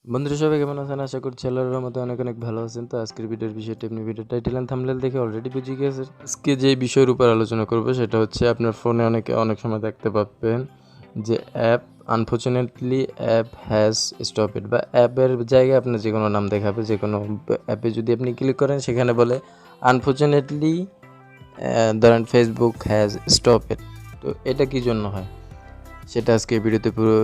বন্ধুরা সবাই কেমন আছেন? আশা করছি আল্লাহর রহমতে অনেক অনেক ভালো আছেন। তো আজকের ভিডিওর বিষয়টি আপনি ভিডিও টাইটেল এন্ড থাম্বনেল দেখে অলরেডি বুঝে গিয়েছেন। আজকে যে বিষয়ের উপর আলোচনা করব সেটা হচ্ছে আপনার ফোনে অনেক সময় দেখতে পাবেন যে app unfortunately app has stopped, বা অ্যাপের জায়গায় আপনার যে কোনো নাম দেখাবে। যে কোনো অ্যাপে যদি আপনি ক্লিক করেন সেখানে বলে আনফরচুনেটলি ধরেন ফেসবুক হ্যাজ স্টপড। তো এটা কি জন্য হয় সেটা আজকে ভিডিওতে পুরো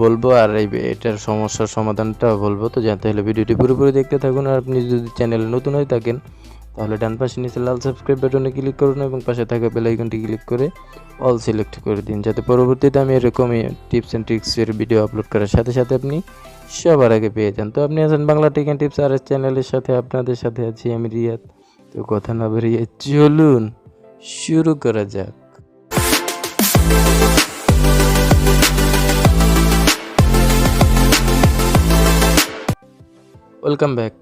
বলবো, আর এটার সমস্যার সমাধানটাও বলবো। তো জানতে হলে ভিডিওটি পুরোপুরি দেখতে থাকুন। আর আপনি যদি চ্যানেলে নতুন হয়ে থাকেন তাহলে ডান পাশে নিচে লাল সাবস্ক্রাইব বাটনে ক্লিক করুন এবং পাশে থাকা বেল আইকনটি ক্লিক করে অল সিলেক্ট করে দিন, যাতে পরবর্তীতে আমি এরকমই টিপস অ্যান্ড ট্রিক্সের ভিডিও আপলোড করার সাথে সাথে আপনি সবার আগে পেয়ে যান। তো আপনি আছেন বাংলা টেক অ্যান্ড টিপস আর চ্যানেলের সাথে, আপনাদের সাথে আছি আমি রিয়াদ। তো কথা না বেরিয়ে চলুন শুরু করা যাক। Welcome back.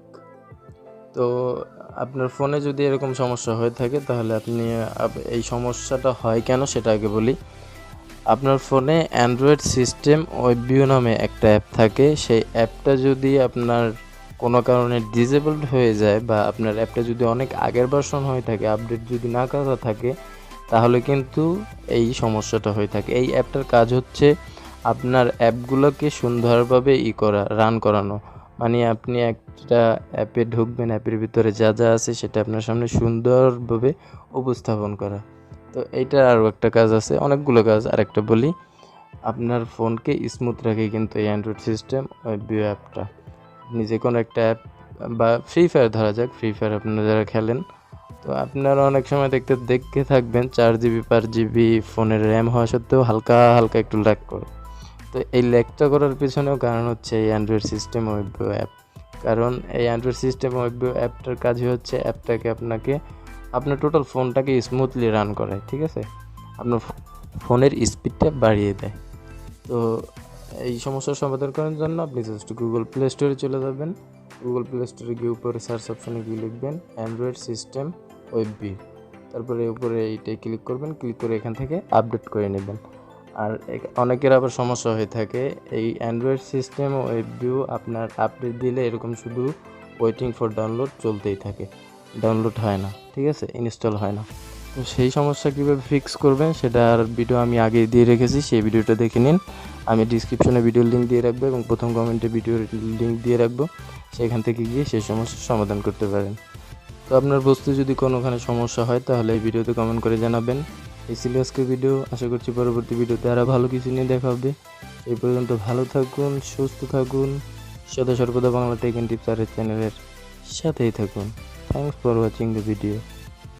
তো আপনার ফোনে যদি এরকম সমস্যা হয়ে থাকে তাহলে আপনি এই সমস্যাটা হয় কেন সেটা আগে বলি। আপনার ফোনে অ্যান্ড্রয়েড সিস্টেম ওয়েবভিউ নামে একটা অ্যাপ থাকে। সেই অ্যাপটা যদি আপনার কোনো কারণে ডিসেবলড হয়ে যায়, বা আপনার অ্যাপটা যদি অনেক আগের ভার্সন হয়ে থাকে, আপডেট যদি না করা থাকে, তাহলে কিন্তু এই সমস্যাটা হয়ে থাকে। এই অ্যাপটার কাজ হচ্ছে আপনার অ্যাপগুলোকে সুন্দরভাবে রান করানো। মানে আপনি একটা অ্যাপে ঢুকবেন, অ্যাপের ভিতরে যা যা আছে সেটা আপনার সামনে সুন্দরভাবে উপস্থাপন করা। তো এইটার আরও একটা কাজ আছে, অনেকগুলো কাজ। আরেকটা বলি, আপনার ফোনকে স্মুথ রাখে কিন্তু এই অ্যান্ড্রয়েড সিস্টেম ওয়েবভিউ অ্যাপটা। আপনি যে কোনো একটা অ্যাপ, বা ফ্রি ফায়ার ধরা যাক, ফ্রি ফায়ার আপনারা যারা খেলেন, তো আপনারা অনেক সময় দেখতে থাকবেন 4 GB/GB ফোনের র্যাম হওয়া সত্ত্বেও হালকা হালকা একটু ল্যাগ করে। তো এই ল্যাগটা করার পিছনেও কারণ হচ্ছে এই অ্যান্ড্রয়েড সিস্টেম ওয়েবভিউ অ্যাপ। কারণ এই অ্যান্ড্রয়েড সিস্টেম ওয়েবভিউ অ্যাপটার কাজই হচ্ছে অ্যাপটাকে আপনার টোটাল ফোনটাকে স্মুথলি রান করায়, ঠিক আছে? আপনার ফোনের স্পিডটা বাড়িয়ে দেয়। তো এই সমস্যার সমাধান করার জন্য আপনি জাস্ট গুগল প্লে স্টোরে চলে যাবেন। গুগল প্লে স্টোরে গিয়ে উপরে সার্চ অপশানে গিয়ে লিখবেন অ্যান্ড্রয়েড সিস্টেম ওয়েবভিউ, তারপরে উপরে এইটাই ক্লিক করবেন। ক্লিক করে এখান থেকে আপডেট করে নেবেন। আর অনেকের আবার সমস্যা হয়ে থাকে, এই অ্যান্ড্রয়েড সিস্টেম ওয়েবভিউ আপনার আপডেট দিলে এরকম শুধু ওয়েটিং ফর ডাউনলোড চলতেই থাকে, ডাউনলোড হয় না, ঠিক আছে, ইনস্টল হয় না। তো সেই সমস্যা কীভাবে ফিক্স করবেন সেটার ভিডিও আমি আগে দিয়ে রেখেছি, সেই ভিডিওটা দেখে নিন। আমি ডিসক্রিপশনে ভিডিওর লিঙ্ক দিয়ে রাখবো এবং প্রথম কমেন্টে ভিডিওর লিঙ্ক দিয়ে রাখবো, সেখান থেকে গিয়ে সেই সমস্যার সমাধান করতে পারেন। তো আপনার বস্তু যদি কোনোখানে সমস্যা হয় তাহলে এই ভিডিওতে কমেন্ট করে জানাবেন। এই ছিল আজকের ভিডিও। আশা করছি পরবর্তী ভিডিওতে আরও ভালো কিছু নিয়ে দেখা হবে। এই পর্যন্ত ভালো থাকুন, সুস্থ থাকুন, সদা সর্বদা বাংলা টেক অ্যান্ড টিপস আর চ্যানেলের সাথেই থাকুন। Thanks for watching the video.